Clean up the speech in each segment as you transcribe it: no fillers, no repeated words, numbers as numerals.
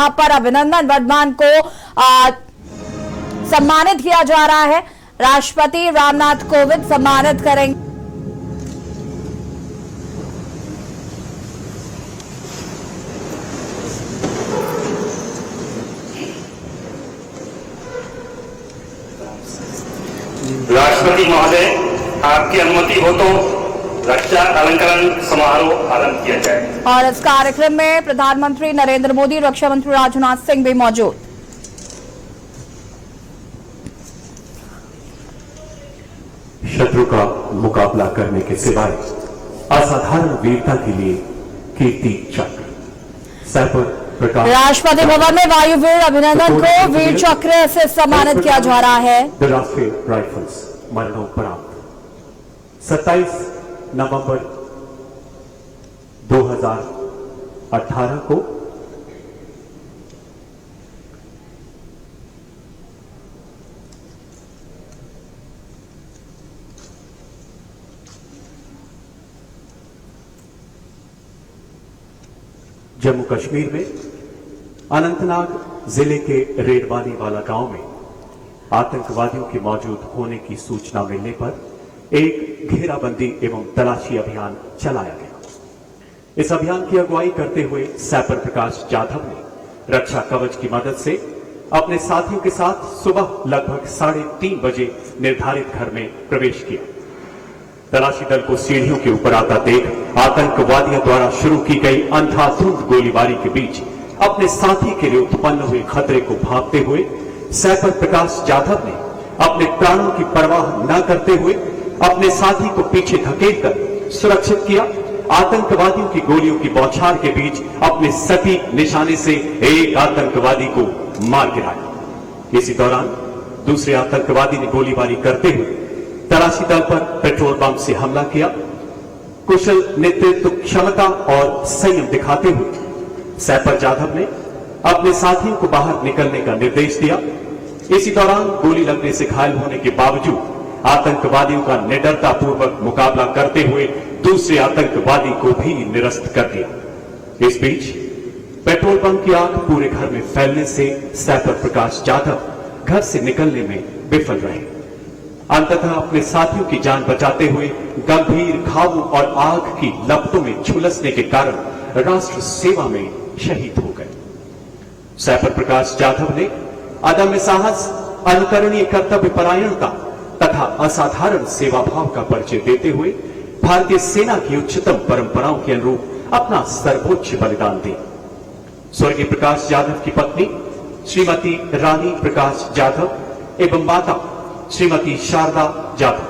जहां पर अभिनंदन वर्धमान को सम्मानित किया जा रहा है। राष्ट्रपति रामनाथ कोविंद सम्मानित करेंगे। राष्ट्रपति महोदय, आपकी अनुमति हो तो रक्षा अलंकरण समारोह आरंभ किया जाए। और इस कार्यक्रम में प्रधानमंत्री नरेंद्र मोदी, रक्षा मंत्री राजनाथ सिंह भी मौजूद। शत्रु का मुकाबला करने के सिवाय असाधारण वीरता के लिए कीर्ति चक्र, सैपर प्रकाश। राष्ट्रपति भवन में वायुवीर अभिनंदन को वीर चक्र से सम्मानित किया जा रहा है। राष्ट्रीय राइफल्स मरणोपरांत 27 नवंबर 2018 को जम्मू कश्मीर में अनंतनाग जिले के रेडवानी वाला गांव में आतंकवादियों के मौजूद होने की सूचना मिलने पर एक घेराबंदी एवं तलाशी अभियान चलाया गया। इस अभियान की अगुवाई करते हुए सैपर प्रकाश जाधव ने रक्षा कवच की मदद से अपने साथियों के साथ सुबह लगभग 3:30 बजे निर्धारित घर में प्रवेश किया। तलाशी दल को सीढ़ियों के ऊपर आता देख आतंकवादियों द्वारा शुरू की गई अंधाधुंध गोलीबारी के बीच अपने साथी के लिए उत्पन्न हुए खतरे को भांपते हुए सैपर प्रकाश जाधव ने अपने प्राणों की परवाह न करते हुए अपने साथी को पीछे धकेलकर सुरक्षित किया। आतंकवादियों की गोलियों की बौछार के बीच अपने सटीक निशाने से एक आतंकवादी को मार गिराया। इसी दौरान दूसरे आतंकवादी ने गोलीबारी करते हुए तलाशी दल पर पेट्रोल पंप से हमला किया। कुशल नेतृत्व क्षमता और संयम दिखाते हुए सैपर जाधव ने अपने साथियों को बाहर निकलने का निर्देश दिया। इसी दौरान गोली लगने से घायल होने के बावजूद आतंकवादियों का निडरतापूर्वक मुकाबला करते हुए दूसरे आतंकवादी को भी निरस्त कर दिया। इस बीच पेट्रोल पंप की आग पूरे घर में फैलने से सैपर प्रकाश जाधव घर से निकलने में विफल रहे। अंततः अपने साथियों की जान बचाते हुए गंभीर घावों और आग की लपटों में झुलसने के कारण राष्ट्र सेवा में शहीद हो गए। सैपर प्रकाश जाधव ने अदम्य साहस, अनुकरणीय कर्तव्य परायणता तथा असाधारण सेवा भाव का परिचय देते हुए भारतीय सेना की उच्चतम परंपराओं के अनुरूप अपना सर्वोच्च बलिदान दिया। स्वर्गीय प्रकाश जाधव की पत्नी श्रीमती रानी प्रकाश जाधव एवं माता श्रीमती शारदा जाधव।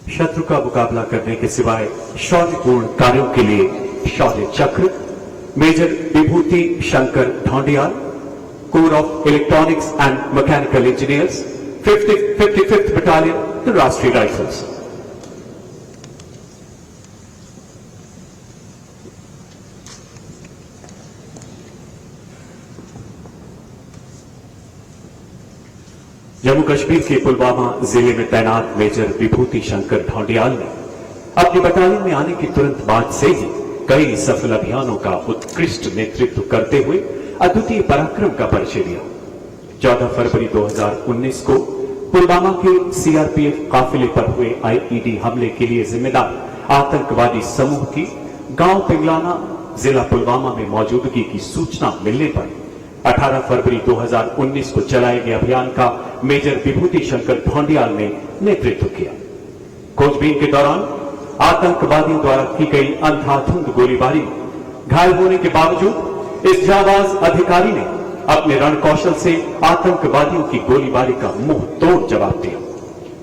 शत्रु का मुकाबला करने के सिवाय शौर्यपूर्ण कार्यों के लिए Shaurya Chakra major Vibhuti Shankar Dhoundiyal, corps of electronics and mechanical engineers, 55th battalion, Rashtriya rifles. Jammu Kashmir के पुलवामा जिले में तैनात मेजर विभूति शंकर ढोंडियाल ने अपनी बटालियन में आने के तुरंत बाद से ही कई सफल अभियानों का उत्कृष्ट नेतृत्व करते हुए अद्वितीय पराक्रम का परिचय दिया। 14 फरवरी 2019 को पुलवामा के सीआरपीएफ काफिले पर हुए आईईडी हमले के लिए जिम्मेदार आतंकवादी समूह की गांव पिंगलाना, जिला पुलवामा में मौजूदगी की सूचना मिलने पर 18 फरवरी 2019 को चलाए गए अभियान का मेजर विभूति शंकर ढोंडियाल ने नेतृत्व किया। खोजबीन के दौरान आतंकवादियों द्वारा की गई अंधाधुंध गोलीबारी में घायल होने के बावजूद इस जाबाज अधिकारी ने अपने रणकौशल से आतंकवादियों की गोलीबारी का मुंह तोड़ जवाब दिया।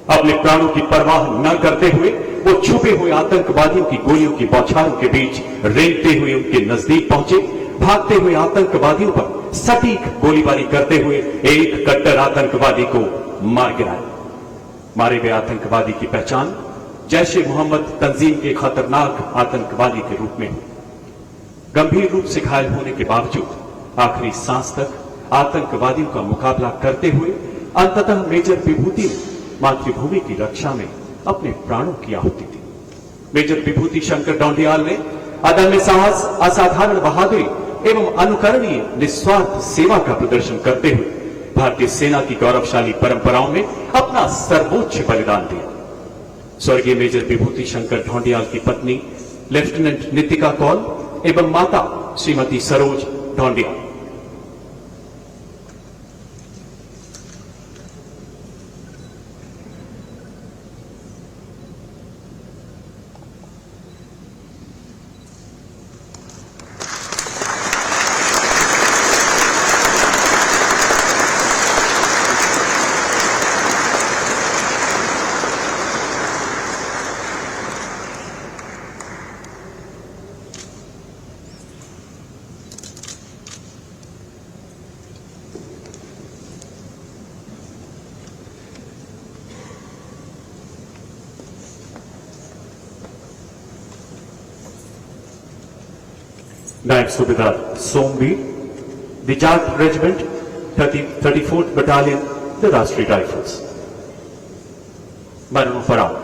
अपने प्राणों की परवाह न करते हुए वो छुपे हुए आतंकवादियों की गोलियों की बौछारों के बीच रेंगते हुए उनके नजदीक पहुंचे। भागते हुए आतंकवादियों पर सटीक गोलीबारी करते हुए एक कट्टर आतंकवादी को मार गिराया। मारे गए आतंकवादी की पहचान जैश-ए-मोहम्मद तंजीम के खतरनाक आतंकवादी के रूप में हुई। गंभीर रूप से घायल होने के बावजूद आखिरी सांस तक आतंकवादियों का मुकाबला करते हुए अंततः मेजर विभूति ने मातृभूमि की रक्षा में अपने प्राणों की आहुति दी। मेजर विभूति शंकर ढोंडियाल ने अदम्य साहस, असाधारण बहादुरी एवं अनुकरणीय निस्वार्थ सेवा का प्रदर्शन करते हुए भारतीय सेना की गौरवशाली परंपराओं में अपना सर्वोच्च बलिदान दिया। स्वर्गीय मेजर विभूति शंकर ढोंडियाल की पत्नी लेफ्टिनेंट नितिका कौल एवं माता श्रीमती सरोज ढोंडियाल। नायब सूबेदार Somvir, the Jat regiment 34th battalion, the राष्ट्रीय राइफल्स। मरणोपरांत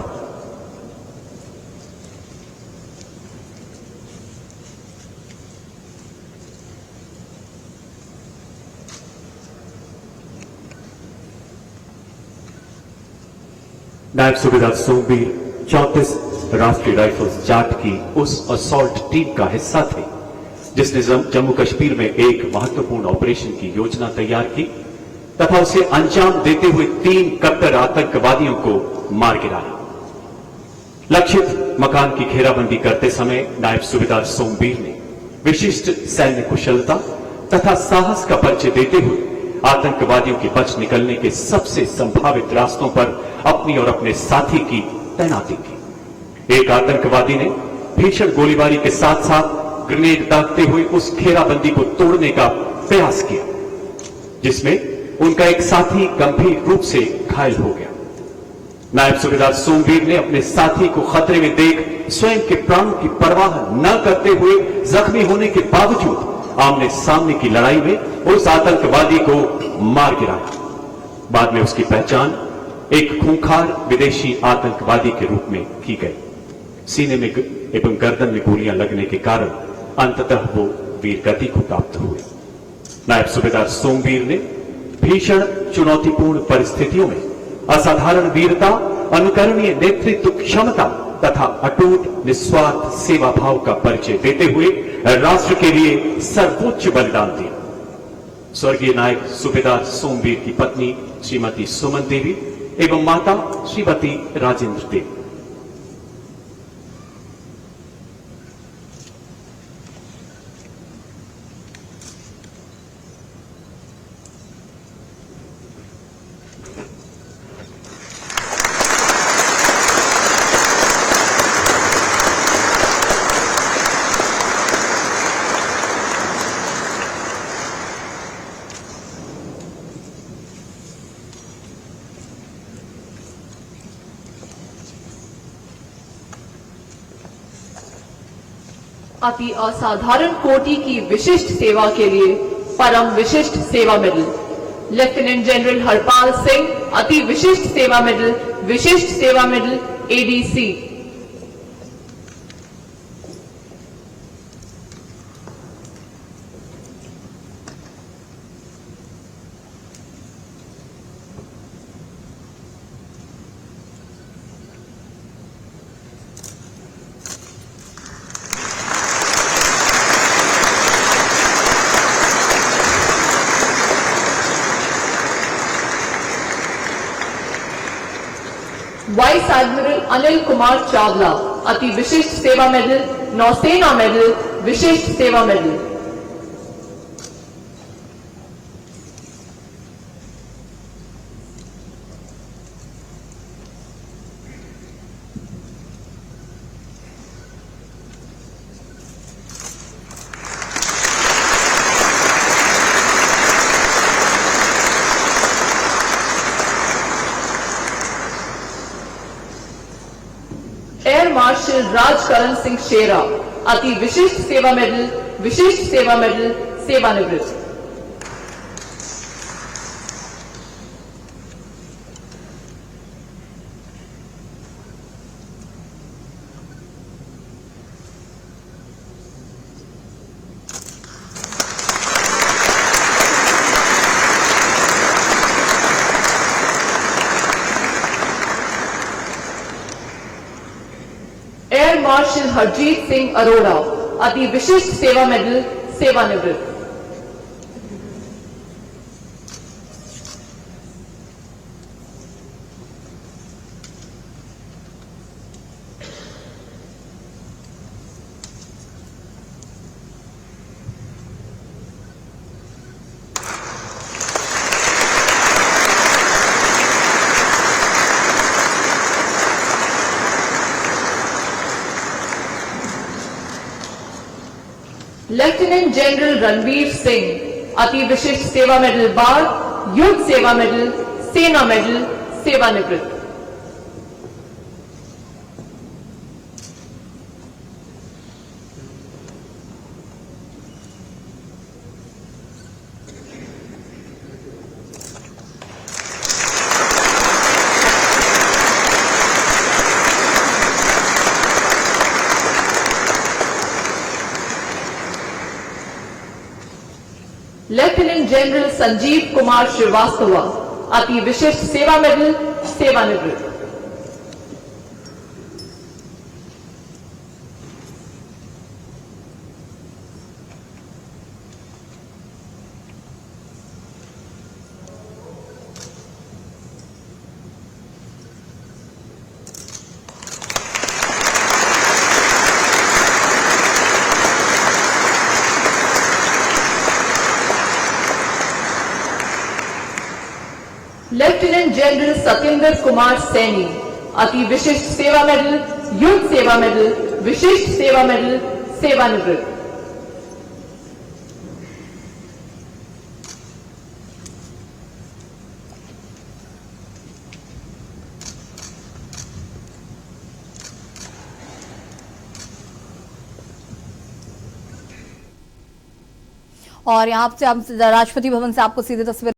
नायब सूबेदार सोमवीर 34 राष्ट्रीय राइफल्स जाट की उस असॉल्ट टीम का हिस्सा थे जिसने जम्मू कश्मीर में एक महत्वपूर्ण ऑपरेशन की योजना तैयार की तथा उसे अंजाम देते हुए 3 कट्टर आतंकवादियों को मार गिराया। लक्षित मकान की घेराबंदी करते समय नायब सूबेदार सोमवीर ने विशिष्ट सैन्य कुशलता तथा साहस का परिचय देते हुए आतंकवादियों के बच निकलने के सबसे संभावित रास्तों पर अपनी और अपने साथी की तैनाती की। एक आतंकवादी ने भीषण गोलीबारी के साथ साथ ग्रेनेड दागते हुए उस घेराबंदी को तोड़ने का प्रयास किया, जिसमें उनका एक साथी गंभीर रूप से घायल हो गया। नायब सूबेदार सोमवीर ने अपने साथी को खतरे में देख स्वयं के प्राणों की परवाह न करते हुए जख्मी होने के बावजूद आमने सामने की लड़ाई में उस आतंकवादी को मार गिराया। बाद में उसकी पहचान एक खूंखार विदेशी आतंकवादी के रूप में की गई। सीने में एवं गर्दन में गोलियां लगने के कारण अंततः वो वीरगति को प्राप्त हुए। नायब सूबेदार सोमवीर ने भीषण चुनौतीपूर्ण परिस्थितियों में असाधारण वीरता, अनुकरणीय नेतृत्व क्षमता तथा अटूट निस्वार्थ सेवा भाव का परिचय देते हुए राष्ट्र के लिए सर्वोच्च बलिदान दिया। स्वर्गीय नायब सूबेदार सोमवीर की पत्नी श्रीमती सुमन देवी एवं माता श्रीमती राजेंद्र देवी। अति असाधारण कोटि की विशिष्ट सेवा के लिए Param Vishisht Seva medal lieutenant general Harpal Singh, Ati Vishisht Seva medal ADC. Vice admiral Anil Kumar Chawla, Ati Vishisht Seva medal Nausena medal, Vishisht Seva medal. Air marshal Rajkaran Singh Shera, Ati Vishisht Seva medal, सेवानिवृत्त। Air marshal Harjeet Singh Arora, Ati Vishisht Seva medal, सेवानिवृत्त। Lieutenant general Ranveer Singh, Ati Vishisht Seva medal बार, युद्ध सेवा मेडल, सेना मेडल, सेवानिवृत्त। लेफ्टिनेंट जनरल संजीव कुमार श्रीवास्तव, अति विशिष्ट सेवा मेडल, सेवानिवृत्त। लेफ्टिनेंट जनरल सत्येंद्र कुमार सैनी, अति विशिष्ट सेवा मेडल, युद्ध सेवा मेडल, विशिष्ट सेवा मेडल, सेवानिवृत्त। और यहाँ से हम राष्ट्रपति भवन से आपको सीधे तस्वीर